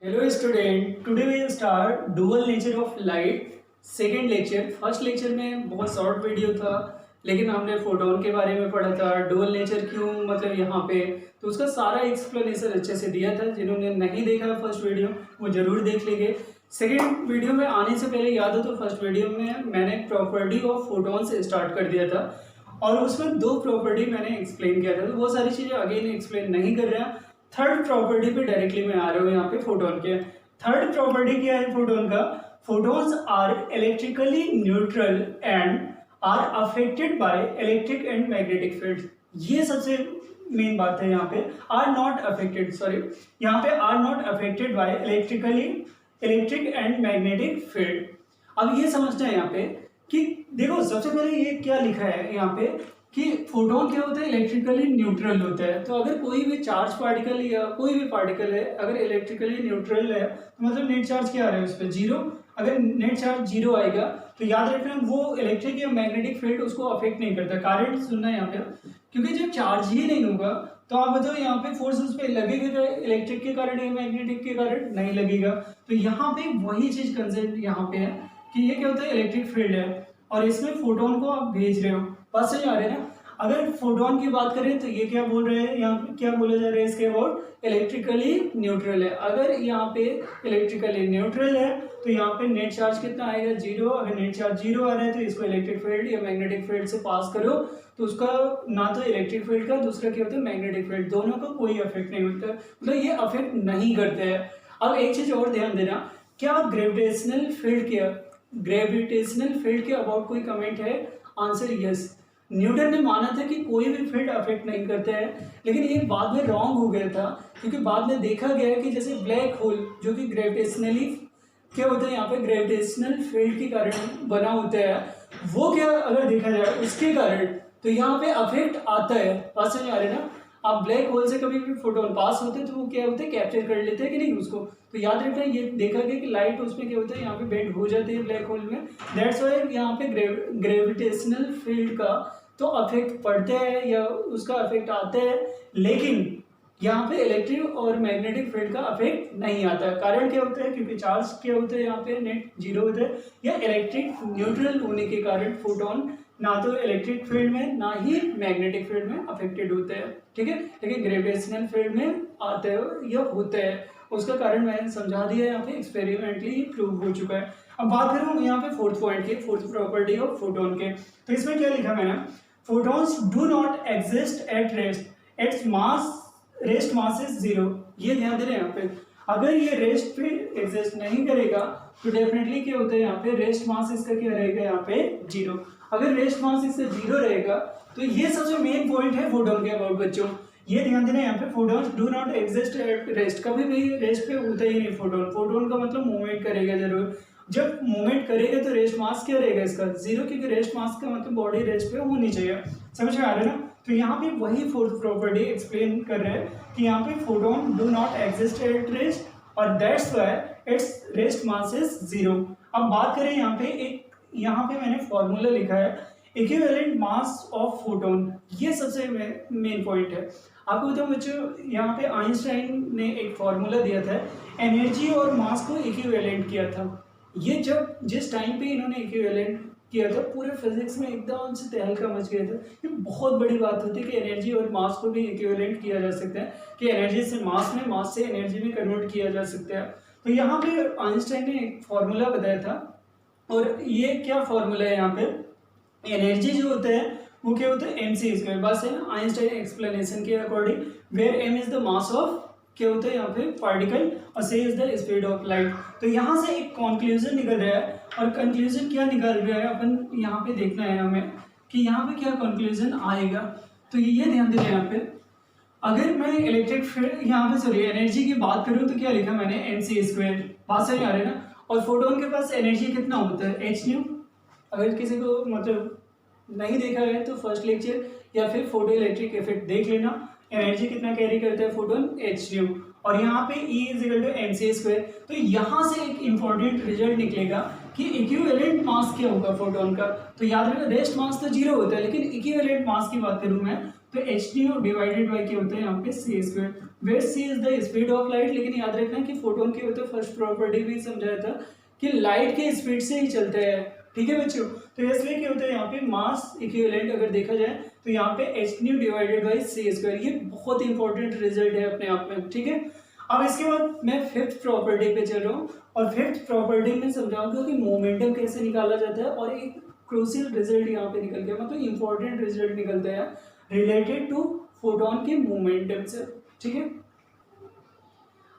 Hello student, today we will start dual nature of light second lecture. First lecture में बहुत short video था लेकिन हमने photon के बारे में पढ़ा था, डुअल नेचर क्यों मतलब यहाँ पे, तो उसका सारा एक्सप्लेनेशन अच्छे से दिया था। जिन्होंने नहीं देखा है फर्स्ट वीडियो वो जरूर देख लेंगे। सेकेंड वीडियो में आने से पहले याद हो तो फर्स्ट वीडियो में मैंने प्रॉपर्टी ऑफ फोटोन से स्टार्ट कर दिया था और उसमें दो प्रॉपर्टी मैंने एक्सप्लेन किया था, तो वो सारी चीज़ें अगेन एक्सप्लेन नहीं कर रहा। थर्ड प्रॉपर्टी पे डायरेक्टली मैं आ रहा हूँ यहाँ पे फोटोन के। थर्ड प्रॉपर्टी क्या है फोटोन का? Photons are electrically neutral and are affected by electric and magnetic field. ये सबसे मेन बात है यहाँ पे। आर नॉट अफेक्टेड, सॉरी, यहाँ पे are not affected by electric and magnetic field. अब ये समझना है यहाँ पे कि देखो सबसे पहले ये क्या लिखा है यहाँ पे कि फोटोन क्या होता है, इलेक्ट्रिकली न्यूट्रल होता है। तो अगर कोई भी चार्ज पार्टिकल या कोई भी पार्टिकल है अगर इलेक्ट्रिकली न्यूट्रल है तो मतलब नेट चार्ज क्या आ रहा है उस पर? जीरो। अगर नेट चार्ज जीरो आएगा तो याद रखना वो इलेक्ट्रिक या मैग्नेटिक फील्ड उसको अफेक्ट नहीं करता। करंट सुनना है यहाँ पे, क्योंकि जब चार्ज ही नहीं होगा तो आप बताओ यहाँ पे फोर्स उस पर लगेगा इलेक्ट्रिक के कारण या मैग्नेटिक के कारण? नहीं लगेगा। तो यहाँ पे वही चीज कंसेप्ट यहाँ पे है कि ये क्या होता है, इलेक्ट्रिक फील्ड है और इसमें फोटोन को आप भेज रहे हो। बात समझ आ रही है ना? अगर फोटोन की बात करें तो ये क्या बोल रहे हैं, यहाँ पे क्या बोला जा रहा है इसके अबाउट? इलेक्ट्रिकली न्यूट्रल है। अगर यहाँ पे इलेक्ट्रिकली न्यूट्रल है तो यहाँ पे नेट चार्ज कितना आएगा? जीरो। अगर नेट चार्ज जीरो आ रहा है तो इसको इलेक्ट्रिक फील्ड या मैग्नेटिक फील्ड से पास करो तो उसका ना तो इलेक्ट्रिक फील्ड का, दूसरा क्या होता है मैग्नेटिक फील्ड, दोनों का कोई अफेक्ट नहीं होता, मतलब ये अफेक्ट नहीं करते हैं। अब एक चीज और ध्यान देना, क्या ग्रेविटेशनल फील्ड के अबाउट कोई कमेंट है? Answer yes. न्यूटन ने माना था कि कोई भी फील्ड अफेक्ट नहीं करता है, लेकिन ये बाद में रॉन्ग हो गया था क्योंकि बाद में देखा गया कि जैसे ब्लैक होल जो कि ग्रेविटेशनली क्या होता है, यहाँ पे ग्रेविटेशनल फील्ड के कारण बना होता है, वो क्या अगर देखा जाए उसके कारण तो यहाँ पे अफेक्ट आता है। बात समझ आ रही है ना? आप ब्लैक होल से कभी भी फोटोन पास होते हैं तो वो क्या होता है, कैप्चर कर लेते हैं कि नहीं उसको। तो याद रखना ये देखा गया कि लाइट उसमें क्या होता है, यहाँ पे बेंड हो जाती है ब्लैक होल में। दैट्स वाई यहाँ पे ग्रेविटेशनल फील्ड का तो अफेक्ट पड़ता है या उसका अफेक्ट आता है, लेकिन यहाँ पे इलेक्ट्रिक और मैग्नेटिक फील्ड का अफेक्ट नहीं आता है। कारण क्या होता है? क्योंकि चार्ज क्या होता है यहाँ पे नेट जीरो होता है या इलेक्ट्रिक न्यूट्रल होने के कारण फोटोन ना तो इलेक्ट्रिक फील्ड में ना ही मैग्नेटिक फील्ड में अफेक्टेड होते हैं, ठीक है, लेकिन ग्रेविटेशनल फील्ड में आते हैं या होते हैं। उसका कारण मैंने समझा दिया, यहाँ पे एक्सपेरिमेंटली प्रूव हो चुका है। अब बात करूँ यहाँ पे फोर्थ पॉइंट की, फोर्थ प्रॉपर्टी ऑफ फोटोन के। तो इसमें क्या लिखा मैंने? Photons do not exist at rest, its mass rest mass is zero. ये ध्यान दे रहे हैं यहाँ पे, अगर ये रेस्ट पे एग्जिस्ट नहीं करेगा तो डेफिनेटली क्या होता है यहाँ पे, रेस्ट मास इसका क्या रहेगा यहाँ पे? जीरो। अगर रेस्ट मास इससे जीरो रहेगा तो ये सबसे मेन पॉइंट है फोटोन के अबाउट बच्चों। ये ध्यान देना यहाँ पे, photons do not exist at rest, कभी भी रेस्ट पे होता ही नहीं फोटोन। फोटोन का मतलब मूवमेंट करेगा जरूर, जब मूवमेंट करेगा तो रेस्ट मास क्या रहेगा इसका? जीरो, क्योंकि रेस्ट मास का मतलब बॉडी रेस्ट पे होनी चाहिए। समझ में आ रहा है ना? तो यहाँ पे वही फोर्थ प्रॉपर्टी एक्सप्लेन कर रहे हैं कि यहाँ पे photon do not exist at rest और that's why its rest mass is zero. अब बात करें यहाँ पे, एक यहाँ पे मैंने फॉर्मूला लिखा है इक्विवेलेंट मास ऑफ फोटोन। ये सबसे मेन पॉइंट है। आपको बताऊं बच्चों, यहाँ पे आइंस्टाइन ने एक फॉर्मूला दिया था, एनर्जी और मास को इक्विवेलेंट किया था। ये जब जिस टाइम पे इन्होंने इक्विवेलेंट किया था पूरे फिजिक्स में एकदम से तहलका मच गया था। ये बहुत बड़ी बात होती है कि एनर्जी और मास को भी इक्विवेलेंट किया जा सकता है, कि एनर्जी से मास में, मास से एनर्जी में कन्वर्ट किया जा सकता है। तो यहाँ पे आइंस्टाइन ने एक फॉर्मूला बताया था, और ये क्या फॉर्मूला है यहाँ पे? एनर्जी जो होता है वो क्या होता है? M C square. बस है ना, आइंस्टाइन एक्सप्लेनेशन के according, where M is the mass of क्या होता है यहाँ पे पार्टिकल और C is the speed of light. तो यहाँ से एक कंक्लूजन निकल रहा है, और कंक्लूजन क्या निकल रहा है अपन यहाँ पे देखना है हमें कि यहाँ पे क्या कंक्लूजन आएगा। तो ये ध्यान देना यहाँ पे, अगर मैं इलेक्ट्रिक फील्ड यहाँ पे सॉरी एनर्जी की बात करूँ तो क्या लिखा मैंने? M C square. बात समझ आ रही है ना? और फोटोन के पास एनर्जी कितना होता है? H new. अगर किसी को मतलब नहीं देखा है तो फर्स्ट लेक्चर या फिर फोटो इलेक्ट्रिक इफेक्ट देख लेना। एनर्जी कितना कैरी करता है फोटोन? H new. और यहाँ पे E is equal to M C square. तो यहाँ से एक इंपॉर्टेंट रिजल्ट निकलेगा कि इक्विवेलेंट मास क्या होगा फोटोन का। तो याद रखना, रेस्ट मास तो जीरो होता है, लेकिन इक्विवेलेंट मास की बात करूँ मैं तो एच न्यू डिवाइडेड बाई क्या होता है यहाँ पे C square, where C is the speed of light. लेकिन याद रखना कि फोटोन की होता है, फर्स्ट प्रॉपर्टी भी समझाया था कि लाइट के स्पीड से ही चलता है, ठीक है बच्चों। तो इसलिए क्या होता है यहाँ पे मास इक्विवेलेंट अगर देखा जाए तो यहाँ पे H nu divided by C square, ये बहुत इंपॉर्टेंट रिजल्ट है अपने आप में, ठीक है। अब इसके बाद मैं फिफ्थ प्रॉपर्टी पे चल रहा हूँ और फिफ्थ प्रॉपर्टी में समझाऊंगा कि मोमेंटम कैसे निकाला जाता है और एक क्रूशियल रिजल्ट यहाँ पे निकल गया, मतलब इंपॉर्टेंट रिजल्ट निकलता है रिलेटेड टू फोटोन के मोमेंटम से, ठीक है।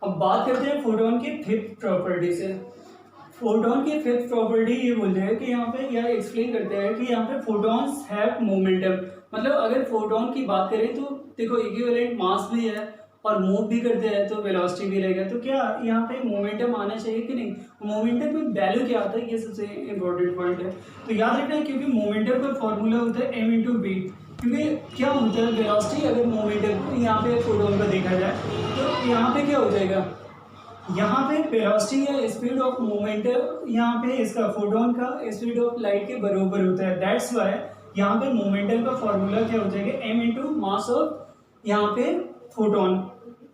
अब बात करते हैं फोटोन की फिफ्थ प्रॉपर्टी से। फोटोन की फिफ्थ प्रॉपर्टी ये बोलते हैं कि यहाँ पे यह एक्सप्लेन करते हैं कि यहाँ पे फोटॉन्स हैव मोमेंटम, मतलब अगर फोटोन की बात करें तो देखो इक्विवेलेंट मास भी है और मूव भी करते हैं तो वेलोसिटी भी रहेगा, तो क्या यहाँ पे मोमेंटम आना चाहिए कि नहीं। मोमेंटम में वैल्यू क्या आता है, ये सबसे इंपॉर्टेंट पॉइंट है। तो याद रखना है क्योंकि मोमेंटम का फॉर्मूला होता है m इंटू बी, क्योंकि क्या होता है वेलोसिटी अगर मोमेंटम यहाँ पे फोटोन का देखा जाए तो यहाँ पे क्या हो जाएगा, यहाँ पे वेलोसिटी या स्पीड ऑफ मोमेंटम यहाँ पे इसका फोटोन का स्पीड ऑफ लाइट के बराबर होता है। दैट्स वाई यहाँ पे मोमेंटम का फॉर्मूला क्या हो जाएगा, m इंटू मास ऑफ यहाँ पे फोटोन,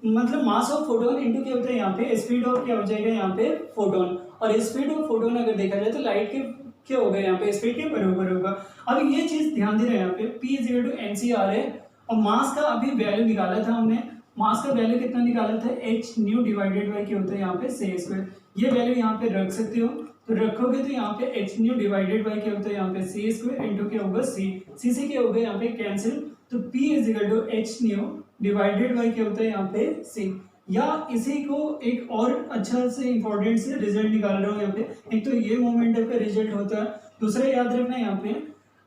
मतलब मास ऑफ फोटोन इंटू क्या होता है यहाँ पे स्पीड ऑफ क्या हो जाएगा यहाँ पे फोटोन, और स्पीड ऑफ फोटोन अगर देखा जाए तो लाइट के क्या होगा यहाँ पे स्पीड के बराबर होगा। अब ये चीज ध्यान दे रहे हैं यहाँ पे P is equal to NCR है और मास का अभी वैल्यू निकाला था हमने, मास का वैल्यू कितना निकाला था h न्यू डिवाइडेड बाई क्या होता है यहाँ पे c स्क्वायर, ये वैल्यू यहाँ पे रख सकते हो, तो रखोगे तो यहाँ पे h न्यू डिवाइडेड बाई क्या होता है यहाँ पे c स्क्वायर इंटू क्या होगा c से क्या होगा यहाँ पे कैंसिल, तो p is equal to h nu divided by क्या होता है यहाँ पे c। या इसी को एक और अच्छा से इंपॉर्टेंट से रिजल्ट निकाल रहा हूँ यहाँ पे, एक तो ये मोमेंटम का रिजल्ट होता है, दूसरा याद रखना यहाँ पे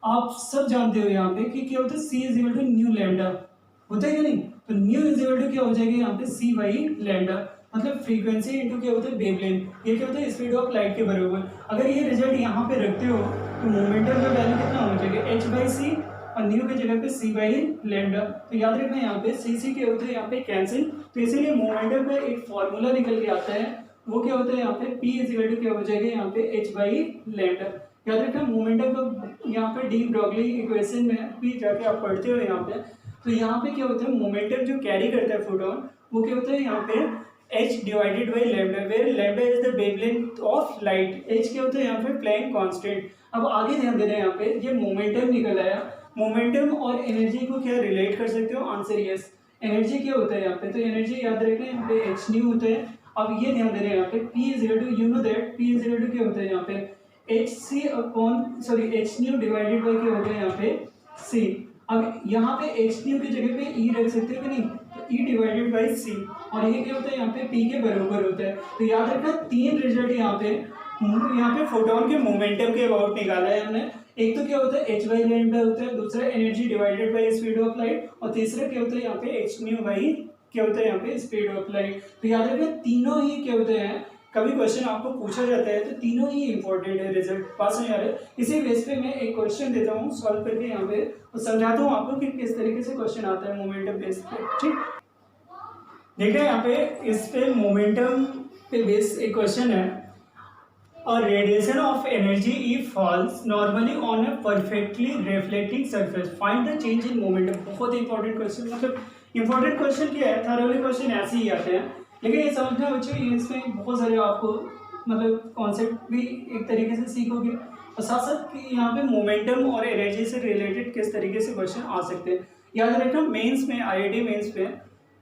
आप सब जानते हो यहाँ पे कि क्या होता है c is equal to nu lambda होता है कि नहीं, तो न्यू इज इक्वल टू क्या हो जाएगा यहाँ पे c बाई लैम्डा, मतलब फ्रीक्वेंसी इंटू क्या होता है वेवलेंथ, ये क्या होता है स्पीड ऑफ लाइट के बराबर। अगर ये रिजल्ट यहाँ पे रखते हो तो मोमेंटम का वैल्यू कितना हो जाएगा h बाई सी और न्यू की जगह पे c बाई लैम्डा, तो याद रखना यहाँ पे c क्या होता है यहाँ पे कैंसिल, तो इसीलिए मोमेंटम का एक फॉर्मूला निकल के आता है, वो क्या होता है यहाँ पे p इज इक्वल टू क्या हो जाएगा यहाँ पे h बाई लैम्डा। याद रखना मोमेंटम का यहाँ पे डी ब्रोगली इक्वेशन में भी जाके आप पढ़ते हो यहाँ पे, तो यहाँ पे क्या होता है मोमेंटम जो कैरी करता है फोटोन वो क्या होता है यहाँ पे h divided by lambda, where lambda is the wavelength of light, h क्या होता है यहाँ पे प्लैंक कांस्टेंट। अब आगे ध्यान देना है यहाँ पे ये मोमेंटम निकल आया, मोमेंटम और एनर्जी को क्या रिलेट कर सकते हो, आंसर यस। एनर्जी क्या होता है यहाँ पे, तो एनर्जी याद रखना यहाँ पे h न्यू होता है। अब ये ध्यान देना है यहाँ पे p is equal to you know that p is equal to क्या होता है यहाँ पे h न्यू डिवाइडेड बाई क्या होता है यहाँ पे c। अब यहाँ पे h न्यू की जगह पे e रख सकते हो कि नहीं, तो e डिवाइडेड बाई c, और ये क्या होता है यहाँ पे p के बराबर होता है। तो याद रखना तीन रिजल्ट यहाँ पे फोटोन के मोमेंटम के अबाउट निकाला है हमने, एक तो क्या होता है h बाई लैम्डा होता है, दूसरा energy divided by speed of light, और तीसरा क्या होता है यहाँ पे h न्यू बाई क्या होता है यहाँ पे स्पीड ऑफ लाइट। तो याद रखना तीनों ही क्या होते हैं, कभी क्वेश्चन आपको पूछा जाता है तो तीनों ही इंपॉर्टेंट है रिजल्ट पास नहीं आ रहा है। इसी बेस पे मैं एक क्वेश्चन देता हूँ सॉल्व करके यहाँ पे और समझाता हूँ आपको कि किस तरीके से क्वेश्चन आता है मोमेंटम बेस पे, ठीक। देखिए यहाँ पे इस पे मोमेंटम पे बेस एक क्वेश्चन है, और radiation of energy if falls normally on a perfectly reflecting surface find the change in momentum. बहुत इंपॉर्टेंट क्वेश्चन, मतलब इंपॉर्टेंट क्वेश्चन क्या है, थॉरली क्वेश्चन ऐसे ही आते हैं, लेकिन ये समझना बच्चों इसमें बहुत सारे आपको मतलब कॉन्सेप्ट भी एक तरीके से सीखोगे, और साथ साथ कि यहाँ पे मोमेंटम और एनर्जी से रिलेटेड किस तरीके से क्वेश्चन आ सकते हैं। याद रखना मेंस में IIT मेंस पे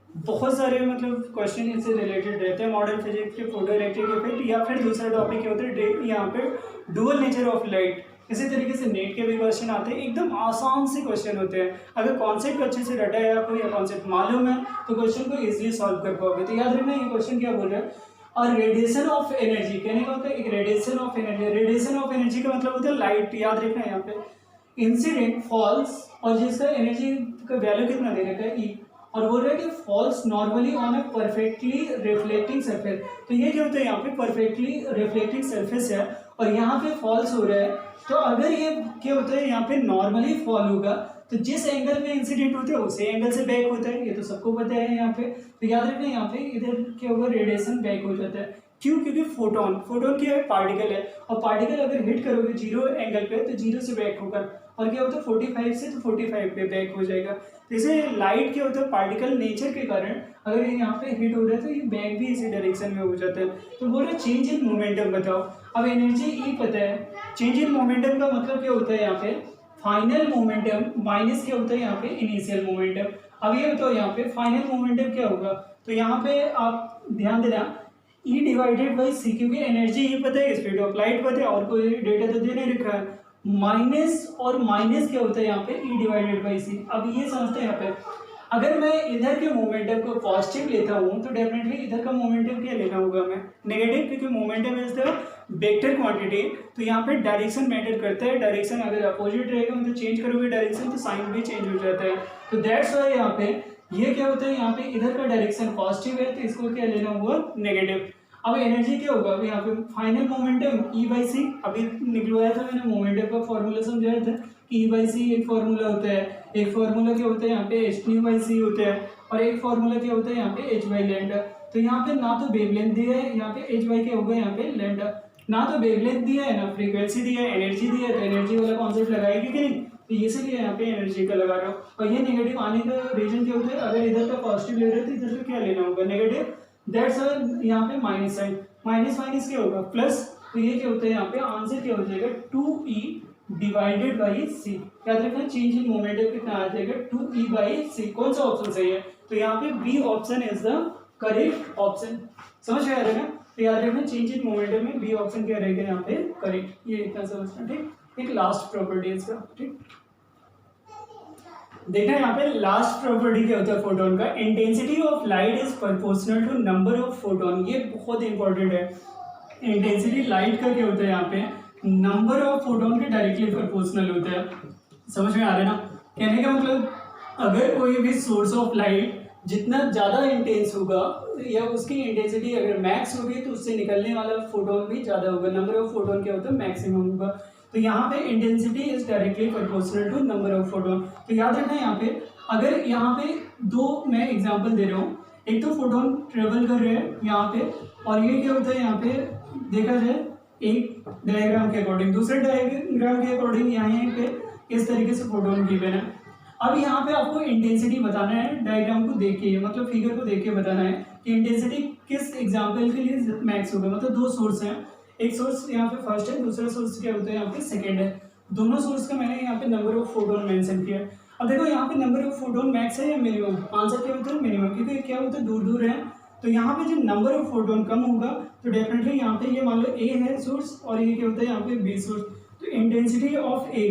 बहुत सारे मतलब क्वेश्चन इससे रिलेटेड रहते हैं, मॉडर्न फिजिक्स के फोटो इलेक्ट्रिक इफेक्ट, या फिर दूसरा टॉपिक क्या होता है यहाँ पे डुअल नेचर ऑफ लाइट। इसी तरीके से नेट के भी क्वेश्चन आते हैं, एकदम आसान से क्वेश्चन होते हैं, अगर कॉन्सेप्ट अच्छे से रटा है आपको या कॉन्सेप्ट मालूम है तो क्वेश्चन को इजीली सॉल्व कर पाओगे। तो याद रखना ये क्वेश्चन क्या बोल रहा है, और रेडिएशन ऑफ एनर्जी कहने का होता है एक radiation of energy, radiation of energy का मतलब होता है लाइट। याद रखना यहाँ पे इंसिडेंट फॉल्स, और जिसका एनर्जी का वैल्यू कितना दे रखा है E, और बोल रहा है कि falls normally on a perfectly reflecting surface. तो ये क्या होता है यहाँ पे परफेक्टली रिफ्लेक्टिंग सरफेस है और यहाँ पे फॉल्स हो रहा है, तो अगर ये क्या होता है यहाँ पे नॉर्मली फॉल होगा तो जिस एंगल में इंसिडेंट होता है उसी एंगल से बैक होता है, ये तो सबको पता है यहाँ पे। तो याद रखना यहाँ पे इधर क्या होगा रेडिएशन बैक हो जाता है, क्यों, क्योंकि फोटोन क्या है पार्टिकल है, और पार्टिकल अगर हिट करोगे जीरो एंगल पे तो जीरो से बैक होगा, और क्या होता है 45 से तो 45 पे बैक हो जाएगा। जैसे लाइट क्या होता है पार्टिकल नेचर के कारण अगर ये यहाँ पे हिट हो रहा है तो ये बैक भी इसी डायरेक्शन में हो जाता है। तो बोल रहे चेंज इन मोमेंटम बताओ। अब एनर्जी ई पता है, चेंज इन मोमेंटम का मतलब क्या होता है यहाँ पे फाइनल मोमेंटम माइनस क्या होता है यहाँ पे इनिशियल मोमेंटम। अब ये बताओ यहाँ पे फाइनल मोमेंटम क्या होगा, तो यहाँ पे आप ध्यान देना ई डिवाइडेड बाई सी, क्योंकि एनर्जी ये पता है स्पीड ऑफ लाइट पता है और कोई डेटा तो दे नहीं रखा है। माइनस और माइनस क्या होता है यहाँ पे ई डिवाइडेड बाई सी। अब ये समझते हैं यहाँ पे अगर मैं इधर के मोमेंटम को पॉजिटिव लेता हूँ तो डेफिनेटली इधर का मोमेंटम क्या लेना होगा मैं नेगेटिव, क्योंकि momentum is the vector quantity. तो यहाँ पे डायरेक्शन मैटर करता है, डायरेक्शन अगर अपोजिट रहेगा मतलब चेंज करोगे डायरेक्शन तो साइन भी चेंज हो जाता है। तो दैट्स वाई यहाँ पे ये क्या होता है यहाँ पे इधर का डायरेक्शन पॉजिटिव है तो इसको क्या लेना होगा नेगेटिव। अब एनर्जी क्या होगा यहाँ पे फाइनल मोमेंटम ई बाई सी, अभी निकलवाया था मैंने मोमेंटम का फॉर्मूला समझाया था कि ई बाई सी एक फॉर्मूला होता है, एक फॉर्मूला क्या होता है यहाँ पे एच न्यू बाई सी होता है और एक फॉर्मूला क्या होता है यहाँ पे एच बाई लैम्डा। तो यहाँ पे ना तो वेवलेंथ दिया है, यहाँ पे एच बाई क्या होगा यहाँ पे लैम्डा, ना तो वेवलेंथ दिया है ना फ्रीक्वेंसी दिया है, एनर्जी दिया है तो एनर्जी वाला कॉन्सेप्ट लगाएगी कि नहीं, तो ये से यहाँ पे एनर्जी का लगा रहा हूँ। और ये नेगेटिव आने का रीजन क्या होता है अगर इधर का पॉजिटिव ले रहे हो तो इधर का क्या लेना होगा नेगेटिव, दैट्स यहाँ पे माइनस साइन, माइनस माइनस क्या होगा प्लस, तो ये क्या होता है यहाँ पे आंसर क्या हो जाएगा 2e डिवाइडेड बाई सी। याद रखना चेंज इन मोमेंटम कितना आ जाएगा 2e बाई सी। कौन सा ऑप्शन सही है, तो यहाँ पे B option is the correct option. समझ में आ रहा है ना, तो याद रखना चेंज इन मोमेंटम में बी ऑप्शन क्या रहेगा यहाँ पे करेक्ट, ये इतना समझना ठीक। एक लास्ट प्रॉपर्टी है इसका ठीक, देखना यहाँ पे लास्ट प्रॉपर्टी क्या होता है फोटोन का, intensity of light is proportional to number of photon. ये बहुत इंपॉर्टेंट है, इंटेंसिटी लाइट का क्या होता है यहाँ पे नंबर ऑफ फोटोन के डायरेक्टली प्रोपोर्शनल होता है। समझ में आ रहा है ना, कहने का मतलब अगर कोई भी सोर्स ऑफ लाइट जितना ज़्यादा इंटेंस होगा या उसकी इंटेंसिटी अगर मैक्स होगी तो उससे निकलने वाला फोटोन भी ज़्यादा होगा, नंबर ऑफ फोटोन क्या होता है मैक्सिमम होगा। तो यहाँ पे intensity is directly proportional to number of photon. तो याद रखना यहाँ पे अगर यहाँ पे दो मैं एग्जांपल दे रहा हूँ, एक तो फोटोन ट्रेवल कर रहे हैं यहाँ पे और ये क्या होता है यहाँ पे देखा जाए एक डायग्राम के अकॉर्डिंग, दूसरे डायग्राम के अकॉर्डिंग यहाँ पे इस तरीके से फोटोन गिवन है। अब यहाँ पे आपको इंटेंसिटी बताना है डायग्राम को देख के, मतलब फिगर को देख के बताना है कि इंटेंसिटी किस एग्जाम्पल के लिए मैक्स होगा। मतलब दो सोर्स हैं, एक सोर्स यहाँ पे फर्स्ट है, दूसरा सोर्स क्या होता है यहाँ पे सेकंड है। दोनों सोर्स का मैंने यहाँ पे नंबर ऑफ फोटोन मेंशन किया है। अब देखो यहाँ पे नंबर ऑफ फोटोन मैक्स है या मिनिमम, आंसर क्या होता है मिनिमम, क्योंकि क्या होता है दूर दूर है। तो यहाँ पे जब नंबर ऑफ फोटोन कम होगा तो डेफिनेटली यहाँ पे ये मान लो ए है सोर्स और ये क्या होता है यहाँ पे बी सोर्स। तो इंटेंसिटी ऑफ ए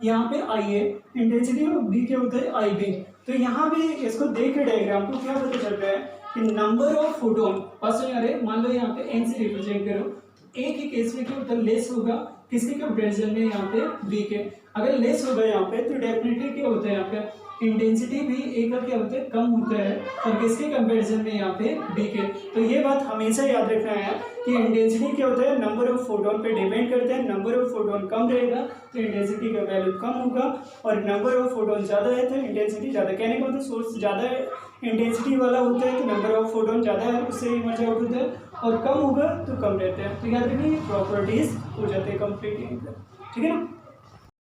यहाँ पे आई है, इंटेंसिटी ऑफ बी क्या होता है आई बी। तो यहाँ पे इसको देख के डायग्राम को क्या पता चल रहा है कि नंबर ऑफ फोटोन फर्स्ट अरे मान लो यहाँ पे एन से रिप्रेजेंट करो, ए के केस में क्या होता है लेस होगा किसके कंपेरिजन में यहाँ पे बी के। अगर लेस होगा यहाँ पे तो डेफिनेटली क्या होता है यहाँ पे इंटेंसिटी भी ए का क्या होता है कम होता है और किसके कंपैरिजन में यहाँ पे बी के। तो ये बात हमेशा याद रखना है कि इंटेंसिटी क्या होता है नंबर ऑफ फोटोन पे डिपेंड करता है। नंबर ऑफ फोटोन कम रहेगा तो इंटेंसिटी का वैल्यू कम होगा और नंबर ऑफ फोटोन ज़्यादा है तो इंटेंसिटी ज़्यादा। कहने का मतलब सोर्स ज़्यादा इंटेंसिटी वाला होता है तो नंबर ऑफ फोटोन ज़्यादा है उससे इमर्ज आउट होता है और कम होगा तो कम रहता है। तो याद रखिए प्रॉपर्टीज हो जाते हैं कंप्लीट, ठीक है ना।